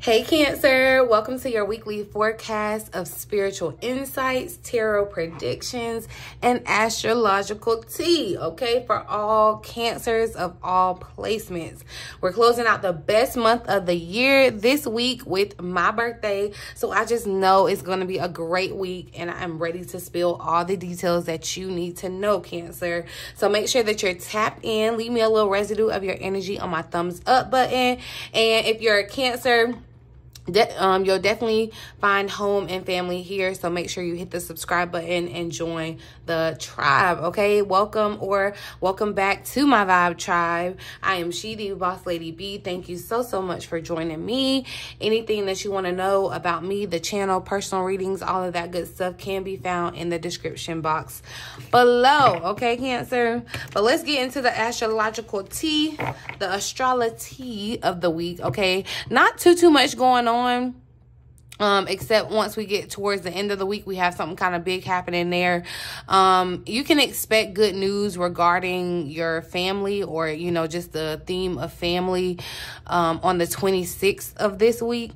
Hey Cancer, welcome to your weekly forecast of spiritual insights, tarot predictions, and astrological tea, okay, for all Cancers of all placements. We're closing out the best month of the year this week with my birthday, so I just know it's going to be a great week, and I'm ready to spill all the details that you need to know, Cancer. So make sure that you're tapped in. Leave me a little residue of your energy on my thumbs up button, and if you're a Cancer, you'll definitely find home and family here, so make sure you hit the subscribe button and join the tribe. Okay, welcome back to my vibe tribe. I am 𝙎𝙠𝙚, Boss Lady B. Thank you so much for joining me. Anything that you want to know about me, the channel, personal readings, all of that good stuff can be found in the description box below. Okay, Cancer, but let's get into the astrological tea, the Astrolo-tea of the week. Okay, not too much going on, except once we get towards the end of the week, we have something kind of big happening there. You can expect good news regarding your family, or just the theme of family on the 26th of this week,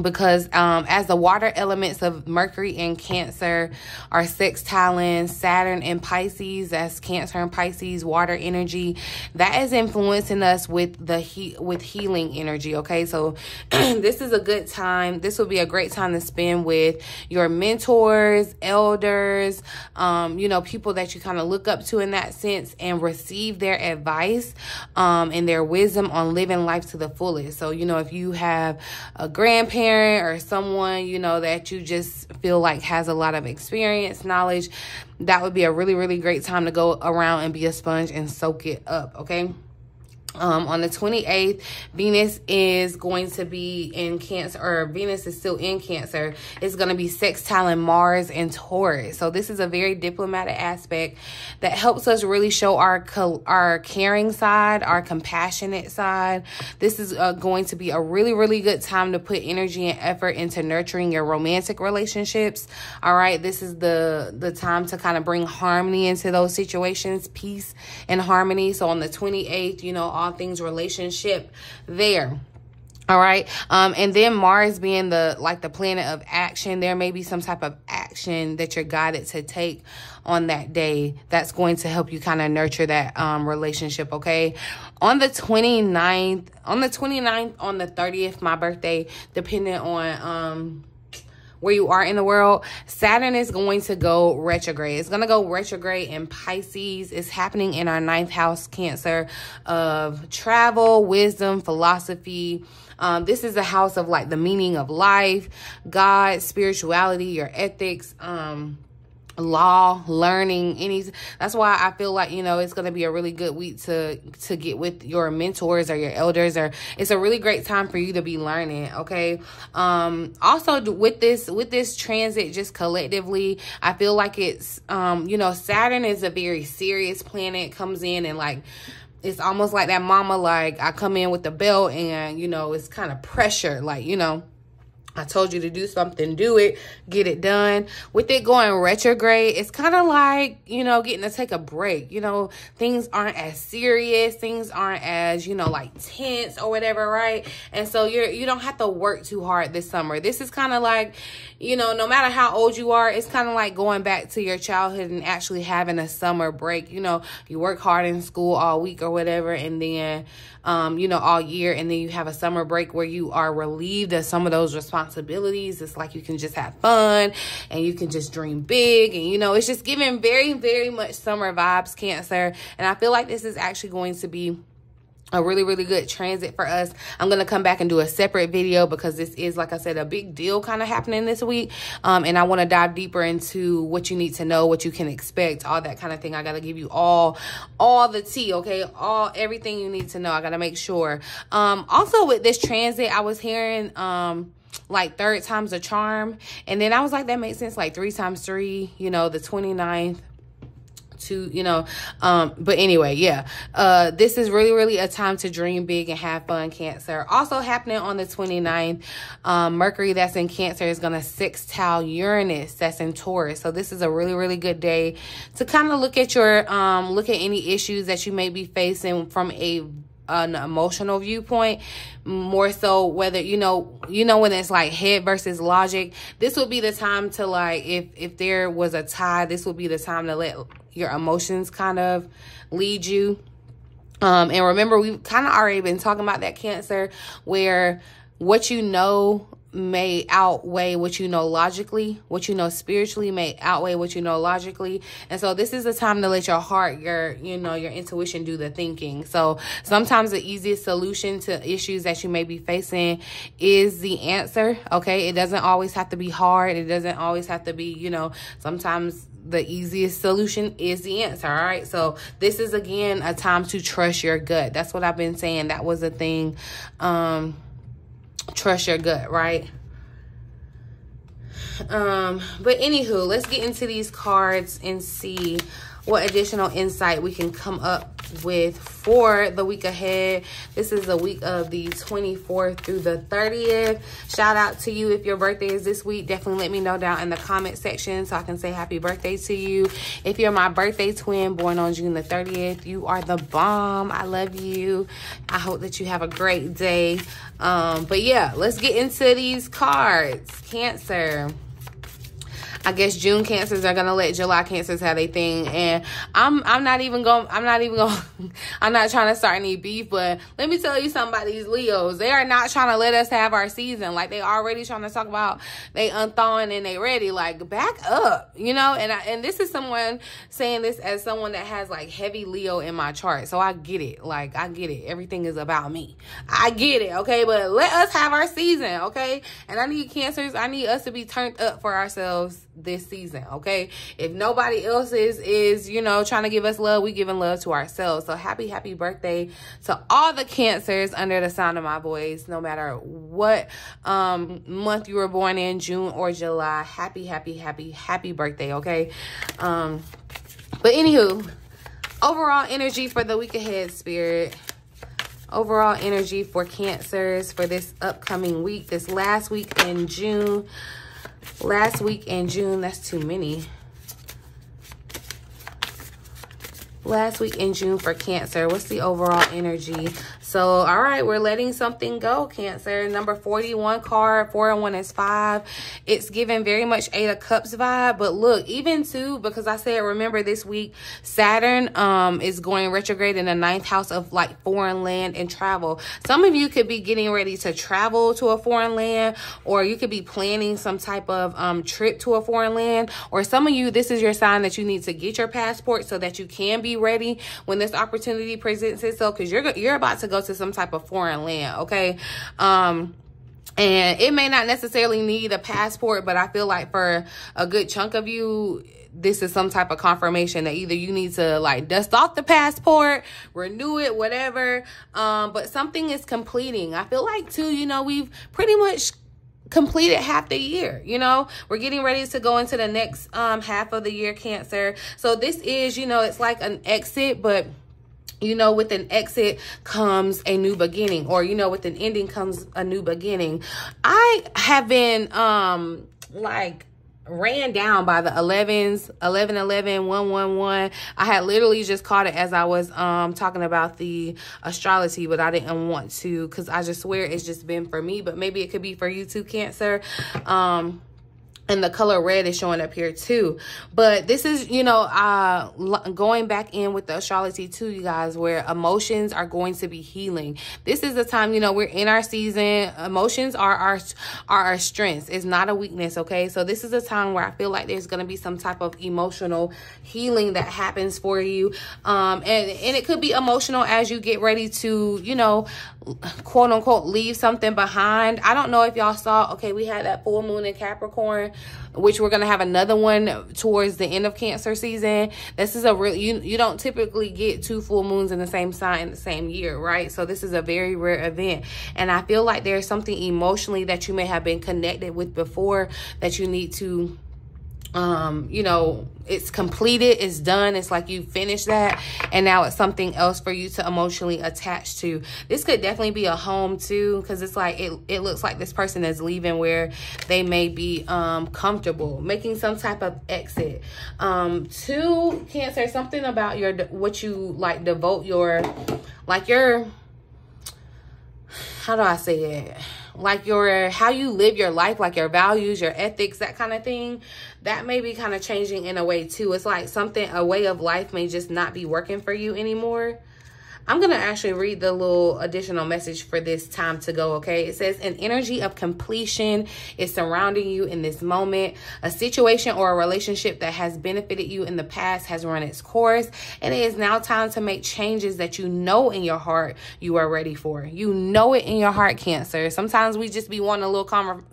because as the water elements of Mercury and Cancer are sextiling Saturn and Pisces, that's Cancer and Pisces, water energy, that is influencing us with the healing energy. Okay, so this is a good time. This would be a great time to spend with your mentors, elders, people that you kind of look up to in that sense, and receive their advice and their wisdom on living life to the fullest. So if you have a grandparent or someone that you just feel like has a lot of experience, knowledge, that would be a really great time to go around and be a sponge and soak it up. Okay, on the 28th, Venus is going to be in Cancer, or Venus is still in Cancer. It's going to be sextiling Mars and Taurus. So this is a very diplomatic aspect that helps us really show our caring side, our compassionate side. This is going to be a really good time to put energy and effort into nurturing your romantic relationships. All right, this is the time to kind of bring harmony into those situations, peace and harmony. So on the 28th, all things relationship there. All right. And then Mars being the planet of action, there may be some type of action that you're guided to take on that day that's going to help you kind of nurture that relationship. Okay. On the 29th, on the 30th, my birthday, depending on where you are in the world, Saturn is going to go retrograde. It's going to go retrograde in Pisces. It's happening in our 9th house, Cancer, of travel, wisdom, philosophy. This is a house of the meaning of life, God, spirituality, your ethics, law, learning, that's why I feel like it's going to be a really good week to get with your mentors or your elders, or it's a really great time for you to be learning. Okay, also with this transit, just collectively, I feel like it's Saturn is a very serious planet, comes in and it's almost like that mama, I come in with the belt, and it's kind of pressure, I told you to do something, do it, get it done. With it going retrograde, it's kind of like, getting to take a break. Things aren't as serious. Things aren't as, tense or whatever, right? And so you don't have to work too hard this summer. This is kind of like, no matter how old you are, it's kind of like going back to your childhood and actually having a summer break. You work hard in school all week or whatever, and then, all year, and then you have a summer break where you are relieved of some of those responsibilities. It's like you can just have fun and you can just dream big, and it's just giving very much summer vibes, Cancer. And I feel like this is actually going to be a really good transit for us. I'm going to come back and do a separate video, because this is, like I said, a big deal kind of happening this week. And I want to dive deeper into what you need to know, what you can expect, all that kind of thing. I got to give you all the tea, okay? Everything you need to know. I got to make sure. Also with this transit, I was hearing, third time's a charm. And then I was like, that makes sense. 3 times 3, the 29th. But anyway, yeah, this is really a time to dream big and have fun, Cancer. Also happening on the 29th, Mercury that's in Cancer is going to sextile Uranus that's in Taurus. So this is a really good day to kind of look at your look at any issues that you may be facing from a an emotional viewpoint, more so whether, you know, when it's like head versus logic, this would be the time to, like, if there was a tie, this would be the time to let your emotions kind of lead you. And remember, we've kind of already been talking about that, Cancer, where what you know may outweigh what you know logically. What you know spiritually may outweigh what you know logically. And so this is the time to let your heart, your intuition do the thinking. So sometimes the easiest solution to issues that you may be facing is the answer. Okay. It doesn't always have to be hard. It doesn't always have to be, you know, sometimes the easiest solution is the answer. All right. So this is, again, a time to trust your gut. That's what I've been saying. That was a thing. Trust your gut, right? But anywho, let's get into these cards and see what additional insight we can come up with for the week ahead. This is the week of the 24th through the 30th. Shout out to you if your birthday is this week. Definitely let me know down in the comment section so I can say happy birthday to you. If you're my birthday twin born on June the 30th, you are the bomb. I love you. I hope that you have a great day. But yeah, let's get into these cards. Cancer. I guess June Cancers are gonna let July Cancers have their thing, and I'm not trying to start any beef, but let me tell you something about these Leos. They are not trying to let us have our season. Like, they already trying to talk about they unthawing and they ready. Like, back up, you know. And this is someone saying this as someone that has like heavy Leo in my chart, so I get it. Like, I get it. Everything is about me. I get it, okay. But let us have our season, okay. And I need Cancers. I need us to be turned up for ourselves this season, okay? If nobody else is you know, trying to give us love, we giving love to ourselves. So happy birthday to all the Cancers under the sound of my voice, no matter what month you were born in, June or July. Happy birthday, okay? But anywho, overall energy for the week ahead, Spirit. Overall energy for Cancers for this upcoming week, this last week in June. Last week in June, that's too many. Last week in June for Cancer. What's the overall energy? So, all right, we're letting something go, Cancer. Number 41 card, 4 and 1 is 5. It's giving very much 8 of Cups vibe. But look, even too, because I said, remember this week, Saturn is going retrograde in the 9th house of like foreign land and travel. Some of you could be getting ready to travel to a foreign land, or you could be planning some type of trip to a foreign land. Or some of you, this is your sign that you need to get your passport so that you can be ready when this opportunity presents itself, because you're about to go to some type of foreign land, okay? And it may not necessarily need a passport, but I feel like for a good chunk of you, this is some type of confirmation that either you need to like dust off the passport, renew it, whatever. But something is completing. I feel like too, you know, we've pretty much completed half the year. You know, we're getting ready to go into the next half of the year, Cancer. So this is, you know, it's like an exit, but you know, with an exit comes a new beginning, or, you know, with an ending comes a new beginning. I have been, like, ran down by the 11s, 1111, 111. I had literally just caught it as I was talking about the astrology, but I didn't want to, because I just swear it's just been for me, but maybe it could be for you too, Cancer. And the color red is showing up here too. But this is, you know, going back in with the astrology too, you guys, where emotions are going to be healing. This is the time, you know, we're in our season. Emotions are our strengths. It's not a weakness, okay? So this is a time where I feel like there's going to be some type of emotional healing that happens for you. And it could be emotional as you get ready to, you know, quote unquote, leave something behind. I don't know if y'all saw, okay, we had that full moon in Capricorn, which we're going to have another one towards the end of Cancer season. This is a real, you don't typically get 2 full moons in the same sign in the same year, right? So this is a very rare event. And I feel like there's something emotionally that you may have been connected with before that you need to, you know, it's completed, it's done, it's like you finished that, and now it's something else for you to emotionally attach to. This could definitely be a home too, because it's like it looks like this person is leaving where they may be comfortable, making some type of exit. 2, Cancer, something about what you like devote your, like your how do I say it? Like how you live your life, like your values, your ethics, that kind of thing. That may be kind of changing in a way too. It's like a way of life may just not be working for you anymore. I'm going to actually read the little additional message for this time to go, okay? It says, an energy of completion is surrounding you in this moment. A situation or a relationship that has benefited you in the past has run its course, and it is now time to make changes that you know in your heart you are ready for. You know it in your heart, Cancer. Sometimes we just be wanting a little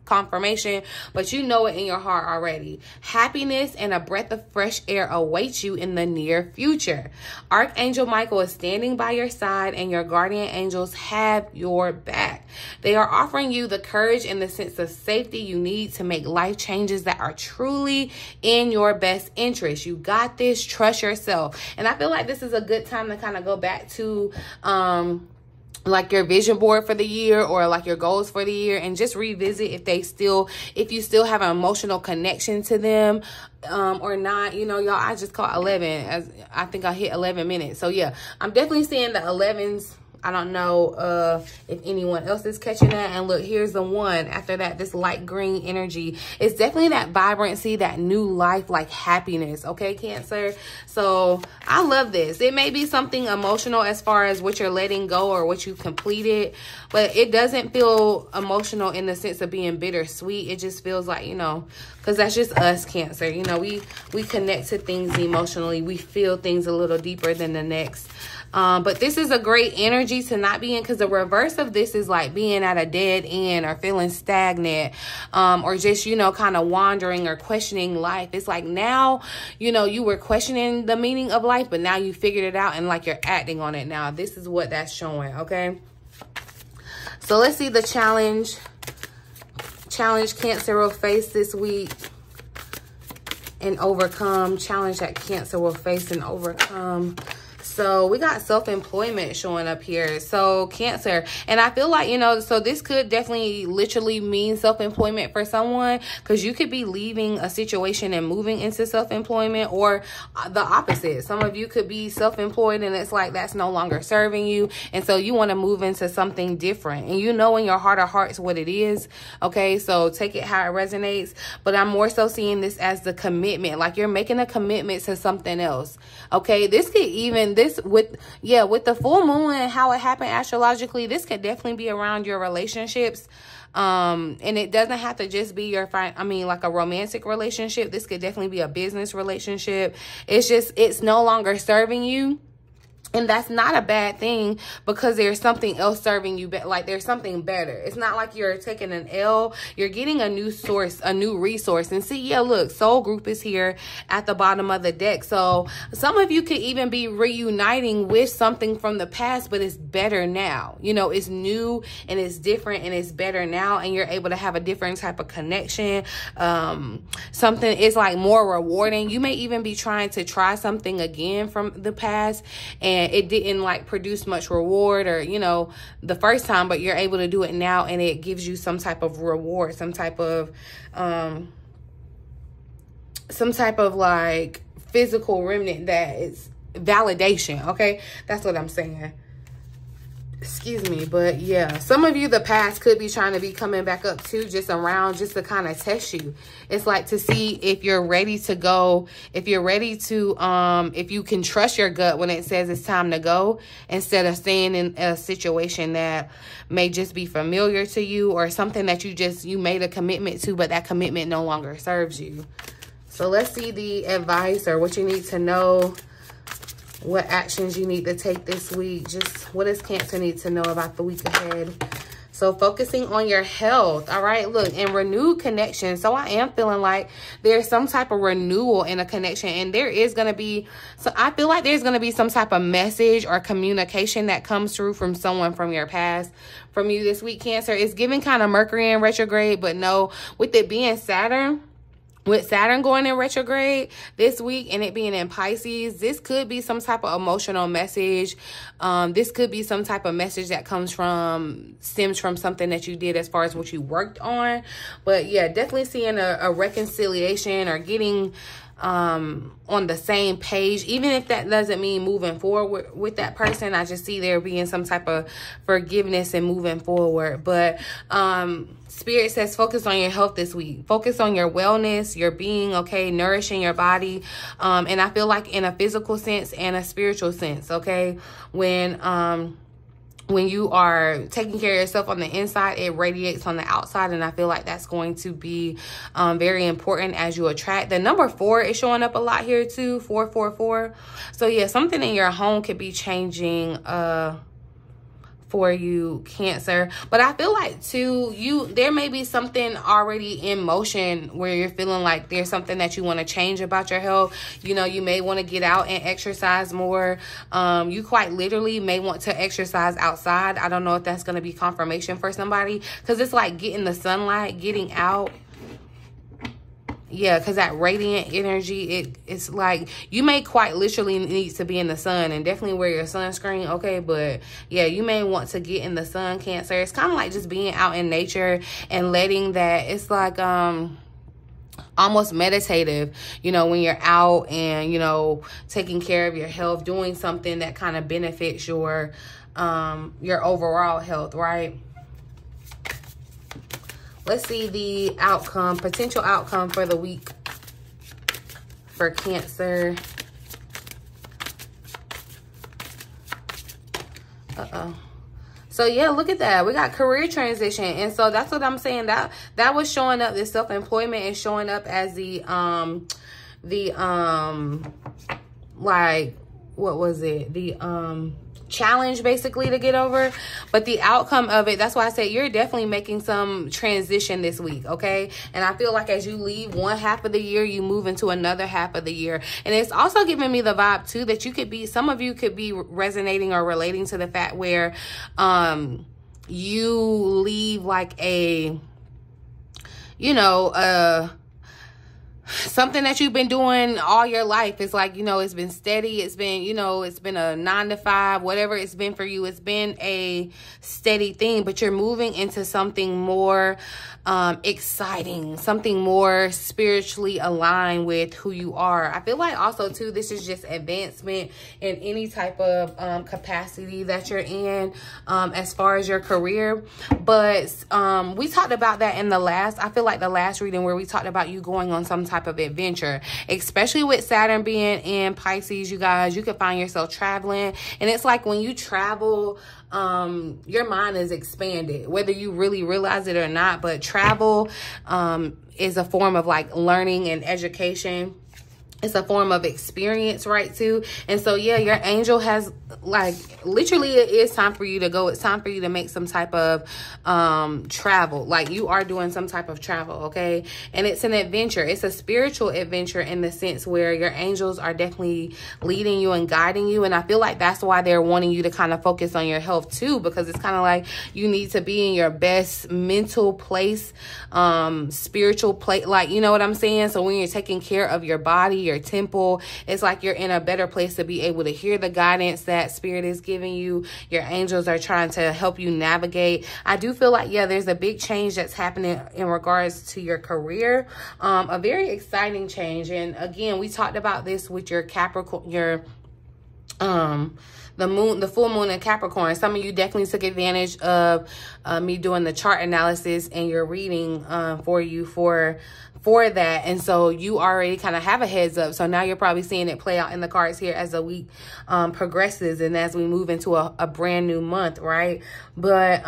confirmation, but you know it in your heart already. Happiness and a breath of fresh air awaits you in the near future. Archangel Michael is standing by your side, and your guardian angels have your back. They are offering you the courage and the sense of safety you need to make life changes that are truly in your best interest. You got this. Trust yourself. And I feel like this is a good time to kind of go back to like your vision board for the year, or like your goals for the year, and just revisit if you still have an emotional connection to them or not. You know, y'all, I just caught 11, as I think I hit 11 minutes. So yeah, I'm definitely seeing the 11s. I don't know if anyone else is catching that. And look, here's the one after that, this light green energy. It's definitely that vibrancy, that new life, like happiness. Okay, Cancer. So I love this. It may be something emotional as far as what you're letting go or what you completed, but it doesn't feel emotional in the sense of being bittersweet. It just feels like, you know, because that's just us, Cancer. You know, we connect to things emotionally. We feel things a little deeper than the next. But this is a great energy to not be in, because the reverse of this is like being at a dead end or feeling stagnant, or just, you know, kind of wandering or questioning life. It's like now, you know, you were questioning the meaning of life, but now you figured it out and like you're acting on it now. This is what that's showing, okay? So let's see the challenge Cancer will face this week and overcome. Challenge that Cancer will face and overcome. So we got self-employment showing up here. So Cancer, and I feel like, you know, so this could definitely literally mean self-employment for someone, because you could be leaving a situation and moving into self-employment, or the opposite. Some of you could be self-employed and it's like that's no longer serving you, and so you want to move into something different, and you know in your heart of hearts what it is. Okay, so take it how it resonates, but I'm more so seeing this as the commitment, like you're making a commitment to something else. Okay, this could even with the full moon and how it happened astrologically, this could definitely be around your relationships. And it doesn't have to just be like a romantic relationship. This could definitely be a business relationship. It's no longer serving you. And that's not a bad thing, because there's something else serving you, like there's something better. It's not like you're taking an L. You're getting a new source, a new resource. And see, yeah, look, Soul Group is here at the bottom of the deck. So some of you could even be reuniting with something from the past, but it's better now. You know, it's new and it's different and it's better now. And you're able to have a different type of connection. Something is like more rewarding. You may even be trying to try something again from the past, and it didn't like produce much reward, or, you know, the first time, but you're able to do it now and it gives you some type of reward, some type of like physical remnant that is validation. Okay, that's what I'm saying. Excuse me, but yeah, some of you, the past could be trying to be coming back up too, just to kind of test you. It's like to see if you're ready to go, if you're ready to, if you can trust your gut when it says it's time to go, instead of staying in a situation that may just be familiar to you, or something that you made a commitment to, but that commitment no longer serves you. So let's see the advice, or what you need to know. What actions you need to take this week. Just what does Cancer need to know about the week ahead? So focusing on your health. All right, look, and renewed connection. So I am feeling like there's some type of renewal in a connection, and there is going to be, so I feel like there's going to be some type of message or communication that comes through from someone from your past, from you this week, Cancer. It's giving kind of Mercury in retrograde, but no, with it being Saturn, with Saturn going in retrograde this week and it being in Pisces, this could be some type of emotional message. This could be some type of message that stems from something that you did as far as what you worked on. But yeah, definitely seeing a reconciliation, or getting on the same page, even if that doesn't mean moving forward with that person. I just see there being some type of forgiveness and moving forward. But Spirit says focus on your health this week. Focus on your wellness, your being, okay, nourishing your body. And I feel like in a physical sense and a spiritual sense, okay, when you are taking care of yourself on the inside, it radiates on the outside. And I feel like that's going to be very important as you attract. The number 4 is showing up a lot here too, 444. So yeah, something in your home could be changing for you, Cancer. But I feel like too, there may be something already in motion where you're feeling like there's something that you want to change about your health. You know, you may want to get out and exercise more. You quite literally may want to exercise outside. I don't know if that's going to be confirmation for somebody, because it's like getting the sunlight, getting out. Yeah, because that radiant energy, it's like you may quite literally need to be in the sun, and definitely wear your sunscreen, okay? But yeah, you may want to get in the sun, Cancer. It's kind of like just being out in nature and letting that, it's like almost meditative, you know, when you're out and, you know, taking care of your health, doing something that kind of benefits your overall health, right? Let's see the outcome, potential outcome for the week for Cancer. So yeah, look at that. We got career transition. And so that's what I'm saying. That was showing up, this self-employment is showing up as like, what was it? The challenge basically to get over. But the outcome of it, that's why I said you're definitely making some transition this week, okay? And I feel like as you leave one half of the year, you move into another half of the year. And it's also giving me the vibe too that you could be, some of you could be resonating or relating to the fact where you leave like a, you know, something that you've been doing all your life. It's like, you know, it's been steady. It's been, you know, it's been a 9 to 5, whatever it's been for you. It's been a steady thing, but you're moving into something more exciting, something more spiritually aligned with who you are. I feel like also too, this is just advancement in any type of capacity that you're in as far as your career. But we talked about that in the last, I feel like the last reading where we talked about you going on some type of adventure, especially with Saturn being in Pisces. You guys, you could find yourself traveling, and it's like when you travel, your mind is expanded, whether you really realize it or not. But travel is a form of like learning and education. It's a form of experience, right, too? And so, yeah, your angel has, like, literally it is time for you to go. It's time for you to make some type of travel. Like, you are doing some type of travel, okay? And it's an adventure. It's a spiritual adventure in the sense where your angels are definitely leading you and guiding you. And I feel like that's why they're wanting you to kind of focus on your health, too, because it's kind of like you need to be in your best mental place, spiritual place, like, you know what I'm saying? So when you're taking care of your body, your temple, it's like you're in a better place to be able to hear the guidance that Spirit is giving you. Your angels are trying to help you navigate. I do feel like, yeah, there's a big change that's happening in regards to your career, a very exciting change. And again, we talked about this with your Capricorn, your the full moon in Capricorn. Some of you definitely took advantage of me doing the chart analysis and your reading for you for that. And so you already kind of have a heads up. So now you're probably seeing it play out in the cards here as the week progresses and as we move into a brand new month, right? But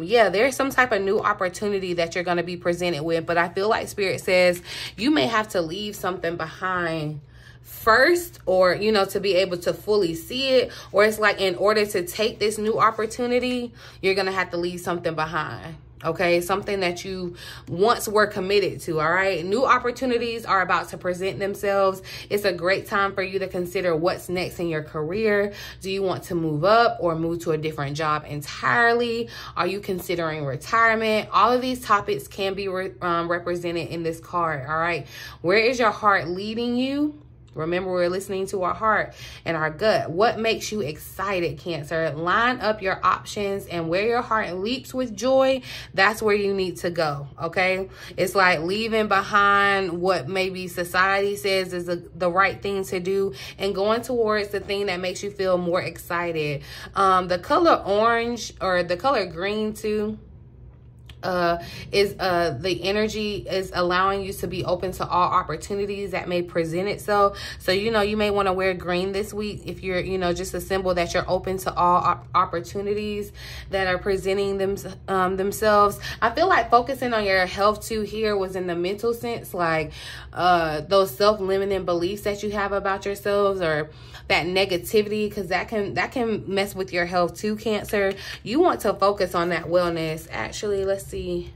yeah, there's some type of new opportunity that you're going to be presented with. But I feel like Spirit says you may have to leave something behind first, or, you know, to be able to fully see it. Or it's like in order to take this new opportunity, you're going to have to leave something behind. Okay, something that you once were committed to, all right? New opportunities are about to present themselves. It's a great time for you to consider what's next in your career. Do you want to move up or move to a different job entirely? Are you considering retirement? All of these topics can be represented in this card, all right? Where is your heart leading you? Remember, we're listening to our heart and our gut. What makes you excited, Cancer? Line up your options, and where your heart leaps with joy, that's where you need to go, okay? It's like leaving behind what maybe society says is the right thing to do and going towards the thing that makes you feel more excited. The color orange, or the color green too, the energy is allowing you to be open to all opportunities that may present itself. So, you know, you may want to wear green this week if you're, you know, just a symbol that you're open to all opportunities that are presenting themselves. I feel like focusing on your health too here was in the mental sense, like those self-limiting beliefs that you have about yourselves, or that negativity, because that can mess with your health too, Cancer. You want to focus on that wellness. Actually, let's see,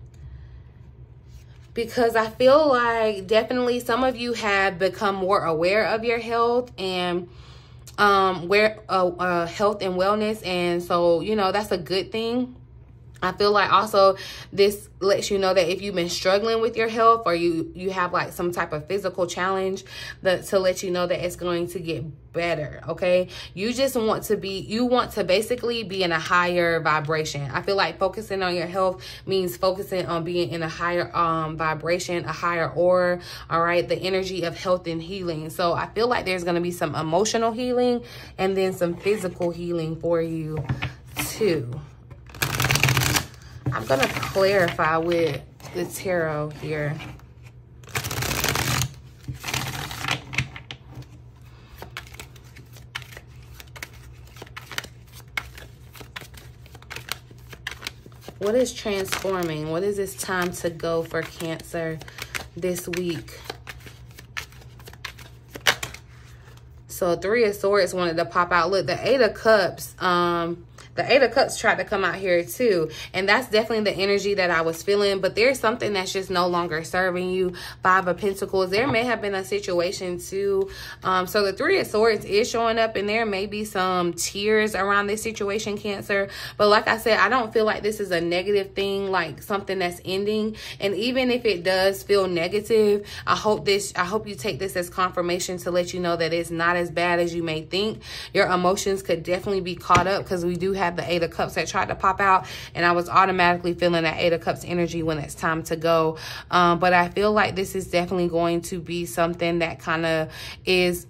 because I feel like definitely some of you have become more aware of your health and health and wellness, and so, you know, that's a good thing. I feel like also this lets you know that if you've been struggling with your health, or you have like some type of physical challenge, to let you know that it's going to get better, okay? You just want to basically be in a higher vibration. I feel like focusing on your health means focusing on being in a higher vibration, a higher aura, all right? The energy of health and healing. So I feel like there's going to be some emotional healing and then some physical healing for you too. I'm going to clarify with the tarot here. What is transforming? What is this time to go for Cancer this week? So 3 of Swords wanted to pop out. Look, the 8 of Cups, the 8 of Cups tried to come out here too. And that's definitely the energy that I was feeling. But there's something that's just no longer serving you. 5 of Pentacles. There may have been a situation too. So the 3 of Swords is showing up, and there may be some tears around this situation, Cancer. But like I said, I don't feel like this is a negative thing, like something that's ending. And even if it does feel negative, I hope you take this as confirmation to let you know that it's not as bad as you may think. Your emotions could definitely be caught up, because we do have the 8 of Cups that tried to pop out, and I was automatically feeling that 8 of Cups energy when it's time to go. But I feel like this is definitely going to be something that kind of is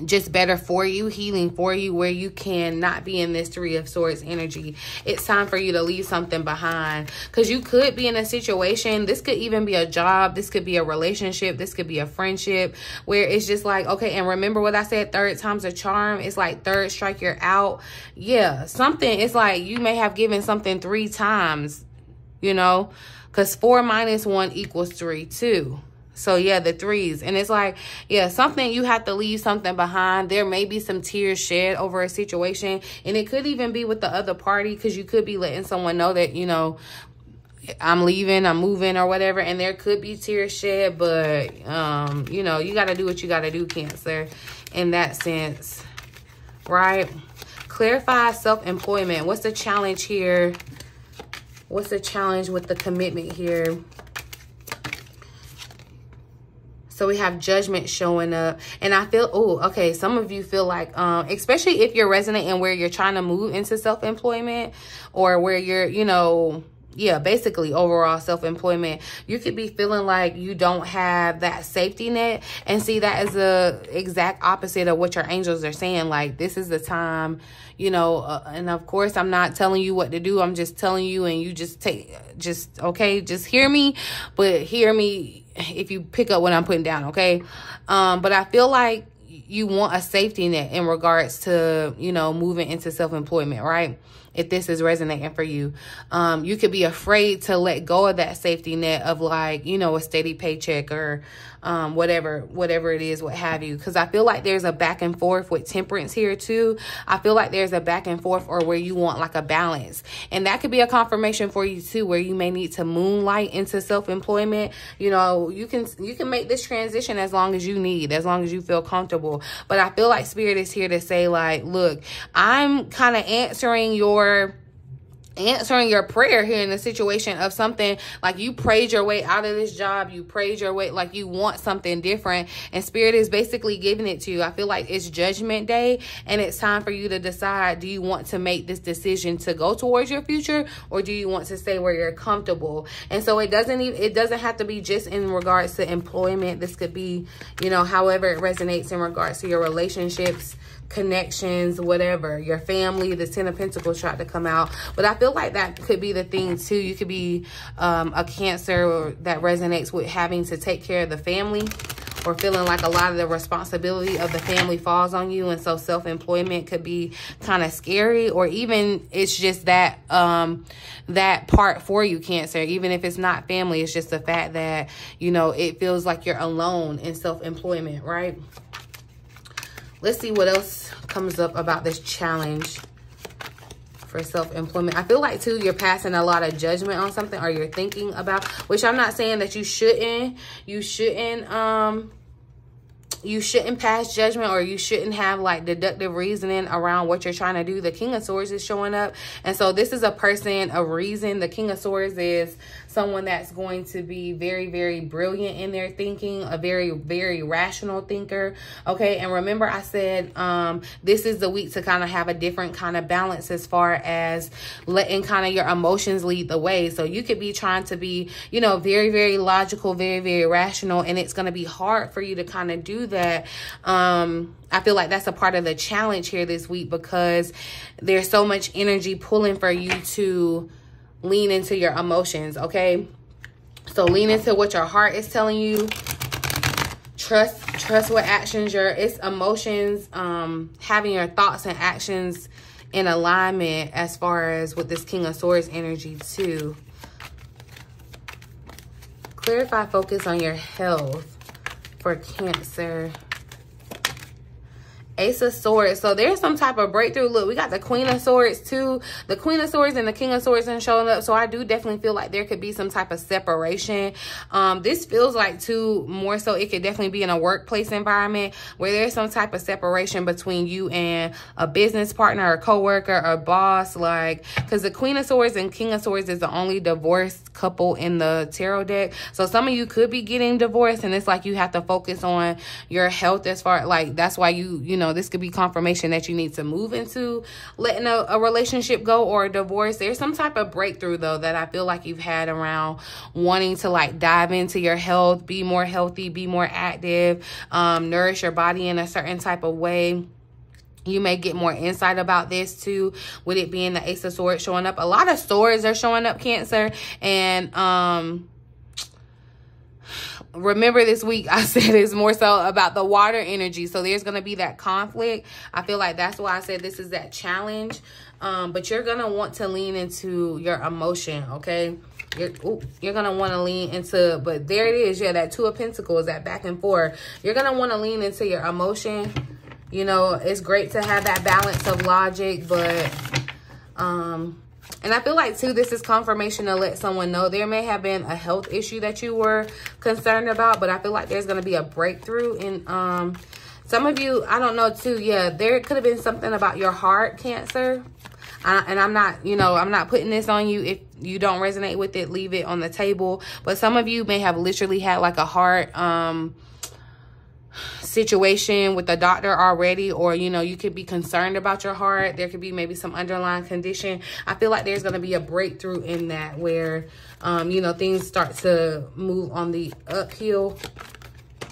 just better for you, healing for you, where you can not be in this 3 of Swords energy. It's time for you to leave something behind, because you could be in a situation, this could even be a job, this could be a relationship, this could be a friendship, where it's just like, okay, and remember what I said, 3rd time's a charm. It's like 3rd strike, you're out. Yeah, something, it's like you may have given something 3 times, you know, because 4 minus 1 equals 3 too. So yeah, the 3s. And it's like, yeah, something, you have to leave something behind. There may be some tears shed over a situation. And it could even be with the other party, because you could be letting someone know that, you know, I'm leaving, I'm moving, or whatever. And there could be tears shed. But, you know, you got to do what you got to do, Cancer, in that sense. Right? Clarify self-employment. What's the challenge here? What's the challenge with the commitment here? So we have Judgment showing up. And I feel, oh, okay, some of you feel like, especially if you're resonating where you're trying to move into self-employment, or where you're, you know, yeah, basically overall self-employment, you could be feeling like you don't have that safety net. And see, that is the exact opposite of what your angels are saying. Like, this is the time, you know, and of course, I'm not telling you what to do. I'm just telling you, and you just okay, just hear me, but hear me if you pick up what I'm putting down, okay? But I feel like you want a safety net in regards to, you know, moving into self-employment, right? If this is resonating for you, you could be afraid to let go of that safety net of, like, you know, a steady paycheck, or whatever it is, what have you. Because I feel like there's a back and forth with Temperance here too. I feel like there's a back and forth, or where you want like a balance. And that could be a confirmation for you too, where you may need to moonlight into self-employment. You know, you can make this transition as long as you need, as long as you feel comfortable. But I feel like Spirit is here to say, like, look, I'm kind of answering your answering your prayer here in the situation of something like you prayed your way out of this job, you prayed your way, like you want something different, and spirit is basically giving it to you. I feel like it's judgment day, and it's time for you to decide, do you want to make this decision to go towards your future, or do you want to stay where you're comfortable? And so it doesn't have to be just in regards to employment. This could be, you know, however it resonates in regards to your relationships, connections, whatever, your family. The 10 of Pentacles tried to come out, but I feel like that could be the thing too. You could be a Cancer that resonates with having to take care of the family, or feeling like a lot of the responsibility of the family falls on you, and so self-employment could be kind of scary, or even it's just that that part for you, Cancer. Even if it's not family, it's just the fact that, you know, it feels like you're alone in self-employment, right? Let's see what else comes up about this challenge for self-employment. I feel like, too, you're passing a lot of judgment on something, or you're thinking about, which I'm not saying that you shouldn't pass judgment, or you shouldn't have like deductive reasoning around what you're trying to do. The King of Swords is showing up. And so this is a person of reason. The King of Swords is someone that's going to be very, very brilliant in their thinking, a very, very rational thinker. Okay. And remember, I said this is the week to kind of have a different kind of balance as far as letting kind of your emotions lead the way. So you could be trying to be, you know, very, very logical, very, very rational. And it's going to be hard for you to kind of do that. I feel like that's a part of the challenge here this week, because there's so much energy pulling for you to lean into your emotions. Okay, so lean into what your heart is telling you. Trust what actions it's emotions, having your thoughts and actions in alignment as far as with this King of Swords energy too. Clarify, focus on your health for Cancer. Ace of Swords. So there's some type of breakthrough. Look, we got the Queen of Swords too. The Queen of Swords and the King of Swords are showing up. So I do definitely feel like there could be some type of separation. This feels like too, more so it could definitely be in a workplace environment where there's some type of separation between you and a business partner, or coworker, or boss. Like, because the Queen of Swords and King of Swords is the only divorced couple in the tarot deck. So some of you could be getting divorced, and it's like you have to focus on your health as far, like, that's why you know, this could be confirmation that you need to move into letting a relationship go, or a divorce. There's some type of breakthrough though that I feel like you've had around wanting to like dive into your health, be more healthy, be more active, nourish your body in a certain type of way. You may get more insight about this too, with it being the Ace of Swords showing up. A lot of swords are showing up, Cancer. And remember, this week I said it's more so about the water energy. So there's going to be that conflict. I feel like that's why I said this is that challenge. But you're going to want to lean into your emotion, okay? You're going to want to lean into, but there it is. Yeah, that Two of Pentacles, that back and forth. You're going to want to lean into your emotion. You know, it's great to have that balance of logic, but and I feel like, too, this is confirmation to let someone know there may have been a health issue that you were concerned about, but I feel like there's going to be a breakthrough in some of you. I don't know, too. Yeah, there could have been something about your heart, Cancer. And I'm not, you know, I'm not putting this on you. If you don't resonate with it, leave it on the table. But some of you may have literally had like a heart situation with the doctor already, or, you know, you could be concerned about your heart. There could be maybe some underlying condition. I feel like there's going to be a breakthrough in that where, you know, things start to move on the uphill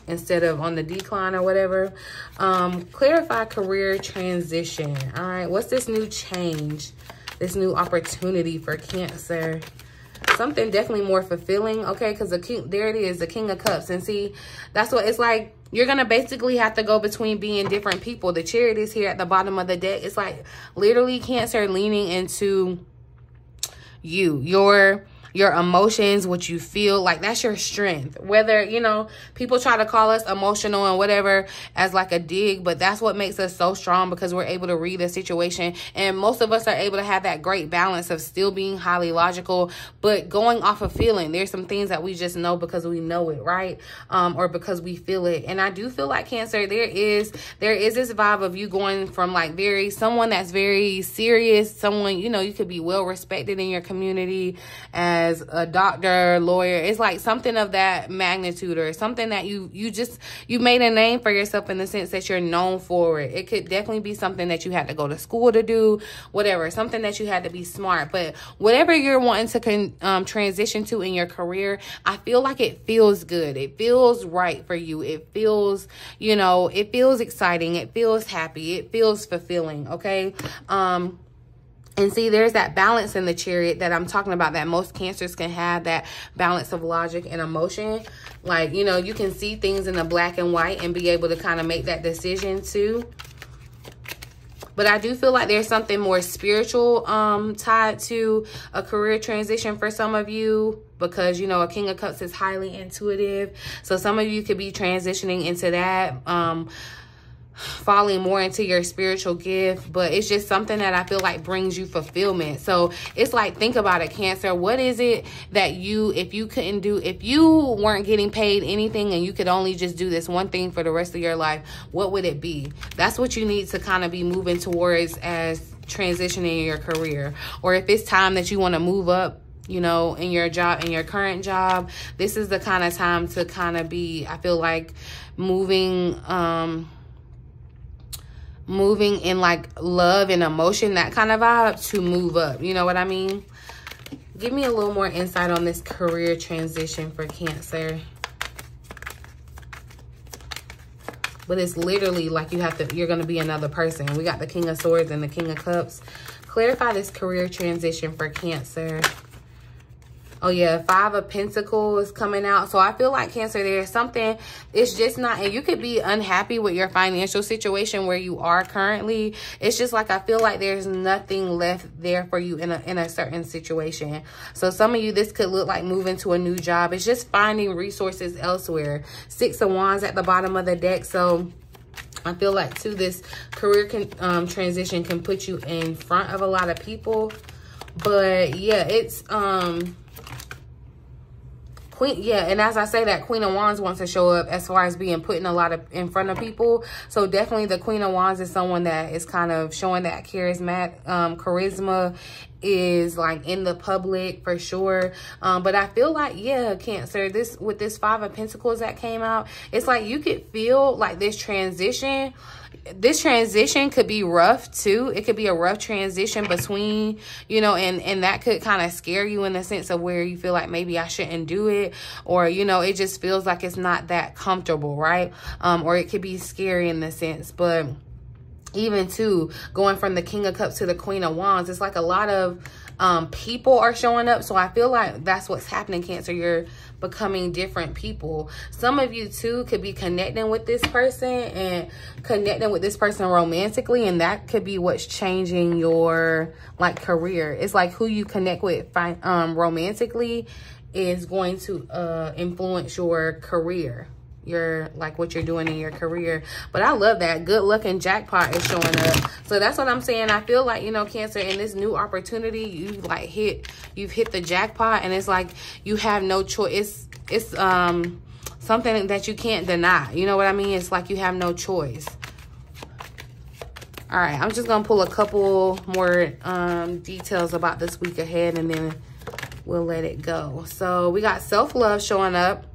instead of on the decline or whatever. Clarify career transition. All right. What's this new change? This new opportunity for Cancer? Something definitely more fulfilling. Okay. Because the king, there it is, the King of Cups. And see, that's what it's like. You're going to basically have to go between being different people. The Chariot is here at the bottom of the deck. It's like literally Cancer leaning into you. your emotions, what you feel, like that's your strength. Whether, you know, people try to call us emotional and whatever as like a dig, but that's what makes us so strong, because we're able to read a situation. And most of us are able to have that great balance of still being highly logical, but going off of feeling. There's some things that we just know because we know it, right? Or because we feel it. And I do feel like, Cancer, there is this vibe of you going from like someone that's very serious, someone, you know, you could be well respected in your community as a doctor, lawyer. It's like something of that magnitude, or something that you made a name for yourself in the sense that you're known for it. It could definitely be something that you had to go to school to do, whatever, something that you had to be smart. But whatever you're wanting to transition to in your career, I feel like it feels good. It feels right for you. It feels, you know, it feels exciting. It feels happy. It feels fulfilling, okay? And see, there's that balance in the Chariot that I'm talking about, that most Cancers can have, that balance of logic and emotion. Like, you know, you can see things in the black and white and be able to kind of make that decision too. But I do feel like there's something more spiritual tied to a career transition for some of you, because, you know, a King of Cups is highly intuitive. So some of you could be transitioning into that, falling more into your spiritual gift. But it's just something that I feel like brings you fulfillment. So it's like, think about it, Cancer. What is it that if you weren't getting paid anything and you could only just do this one thing for the rest of your life, what would it be? That's what you need to kind of be moving towards as transitioning in your career. Or if it's time that you want to move up, you know, in your job, in your current job, this is the kind of time to kind of be, I feel like, moving in like love and emotion, that kind of vibe, to move up. You know what I mean? Give me a little more insight on this career transition for Cancer. But it's literally like you're going to be another person. We got the King of Swords and the King of Cups. Clarify this career transition for Cancer. Oh, yeah, 5 of Pentacles is coming out. So I feel like, Cancer, there's something, it's just not, and you could be unhappy with your financial situation where you are currently. It's just like, I feel like there's nothing left there for you in a certain situation. So some of you, this could look like moving to a new job. It's just finding resources elsewhere. 6 of Wands at the bottom of the deck. So I feel like, too, this career transition can put you in front of a lot of people. But, yeah, it's... and as I say that, Queen of Wands wants to show up as far as being put in front of people. So definitely the Queen of Wands is someone that is kind of showing that charisma is like in the public for sure. But I feel like, yeah, Cancer, with this 5 of Pentacles that came out, it's like you could feel like this transition could be rough too. It could be a rough transition between, you know, and that could kind of scare you in the sense of where you feel like maybe I shouldn't do it, or, you know, it just feels like it's not that comfortable, right? Or it could be scary in the sense. But even too, going from the King of Cups to the Queen of Wands, it's like a lot of people are showing up. So I feel like that's what's happening, Cancer. You're becoming different people. Some of you too could be connecting with this person romantically, and that could be what's changing your like career. It's like who you connect with romantically is going to influence your career, what you're doing in your career. But I love that. Good luck and jackpot is showing up. So that's what I'm saying. I feel like, you know, Cancer, in this new opportunity, you've hit the jackpot, and it's like you have no choice. It's something that you can't deny. You know what I mean? It's like you have no choice. All right, I'm just gonna pull a couple more details about this week ahead, and then we'll let it go. So we got self-love showing up.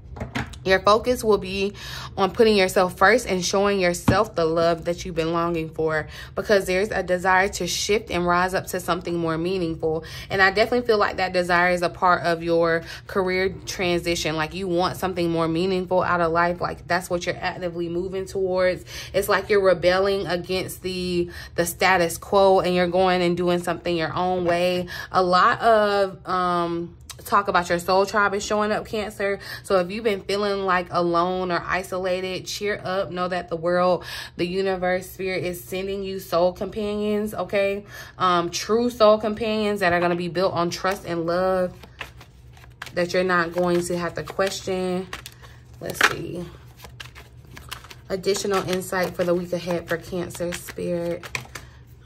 Your focus will be on putting yourself first and showing yourself the love that you've been longing for, because there's a desire to shift and rise up to something more meaningful. And I definitely feel like that desire is a part of your career transition. Like you want something more meaningful out of life. Like that's what you're actively moving towards. It's like you're rebelling against the status quo, and you're going and doing something your own way. A lot of talk about your soul tribe is showing up, Cancer. So if you've been feeling like alone or isolated, cheer up. Know that the world, the universe, spirit is sending you soul companions, okay? True soul companions that are going to be built on trust and love. that you're not going to have to question. Let's see. Additional insight for the week ahead for Cancer spirit.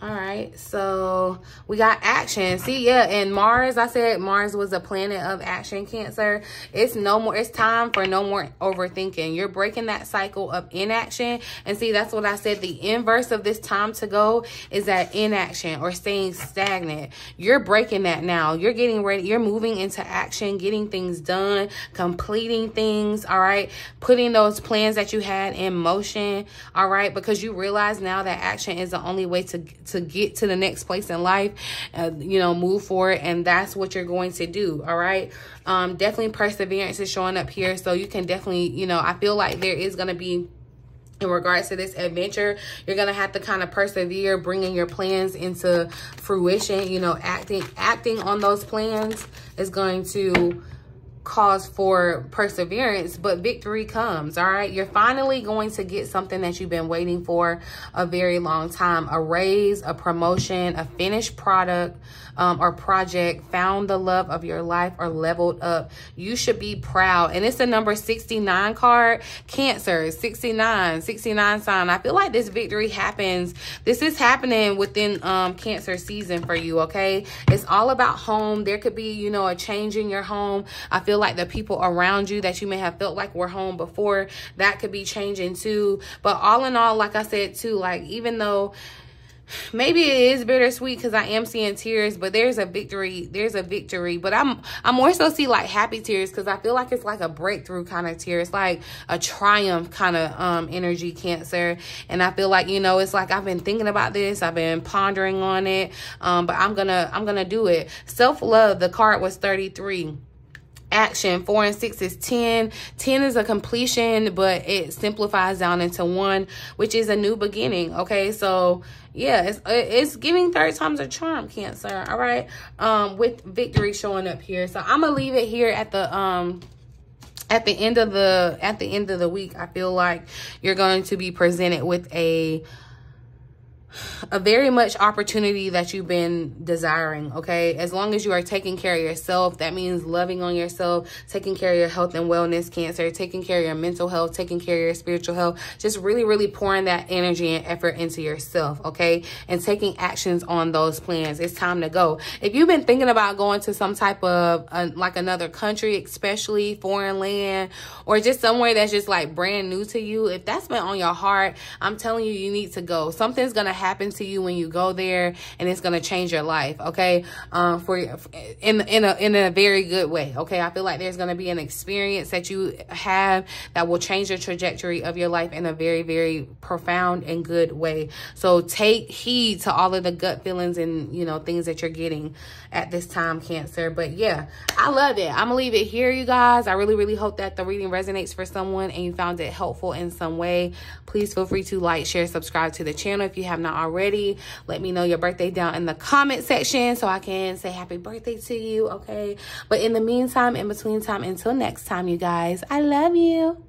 All right, so we got action. See, yeah, and Mars, I said Mars was a planet of action, Cancer. It's no more, it's time for no more overthinking. You're breaking that cycle of inaction. And see, that's what I said. The inverse of this time to go is that inaction or staying stagnant. You're breaking that now. You're getting ready. You're moving into action, getting things done, completing things, all right? Putting those plans that you had in motion, all right? Because you realize now that action is the only way to get to the next place in life, you know, move forward. And that's what you're going to do. All right. Definitely perseverance is showing up here. So you can definitely, you know, I feel like there is going to be, in regards to this adventure, you're going to have to kind of persevere, bringing your plans into fruition. You know, acting on those plans is going to cause for perseverance, but victory comes. All right, you're finally going to get something that you've been waiting for a very long time. A raise, a promotion, a finished product or project, found the love of your life, or leveled up. You should be proud. And it's the number 69 card. Cancer, 69 sign. I feel like this victory happens. This is happening within Cancer season for you. Okay, it's all about home. There could be, you know, a change in your home. I feel like the people around you that you may have felt like were home before, that could be changing too. But all in all, like I said too, like, even though maybe it is bittersweet because I am seeing tears, but there's a victory. There's a victory. But I'm more so see like happy tears, because I feel like it's like a breakthrough kind of tear. It's like a triumph kind of energy, Cancer. And I feel like, you know, it's like I've been thinking about this. I've been pondering on it. But I'm gonna do it. Self-love, the card was 33. Action, 4 and 6 is 10. 10 is a completion, but it simplifies down into 1, which is a new beginning. Okay, so yeah, it's giving third time's a charm, Cancer. All right, with victory showing up here. So I'm gonna leave it here at the end of the week. I feel like you're going to be presented with a very much opportunity that you've been desiring. Okay, as long as you are taking care of yourself, that means loving on yourself, taking care of your health and wellness, Cancer, taking care of your mental health, taking care of your spiritual health, just really pouring that energy and effort into yourself. Okay, and taking actions on those plans. It's time to go. If you've been thinking about going to some type of like another country, especially foreign land, or just somewhere that's just like brand new to you, if that's been on your heart, I'm telling you, you need to go. Something's gonna happen to you when you go there, and it's going to change your life. Okay, in a very good way. Okay, I feel like there's going to be an experience that you have that will change the trajectory of your life in a very profound and good way. So take heed to all of the gut feelings and, you know, things that you're getting at this time, Cancer. But yeah, I love it. I'm gonna leave it here, you guys. I really hope that the reading resonates for someone and you found it helpful in some way. Please feel free to like, share, subscribe to the channel if you have not already. Let me know your birthday down in the comment section so I can say happy birthday to you. Okay, but in the meantime, in between time, until next time, you guys, I love you.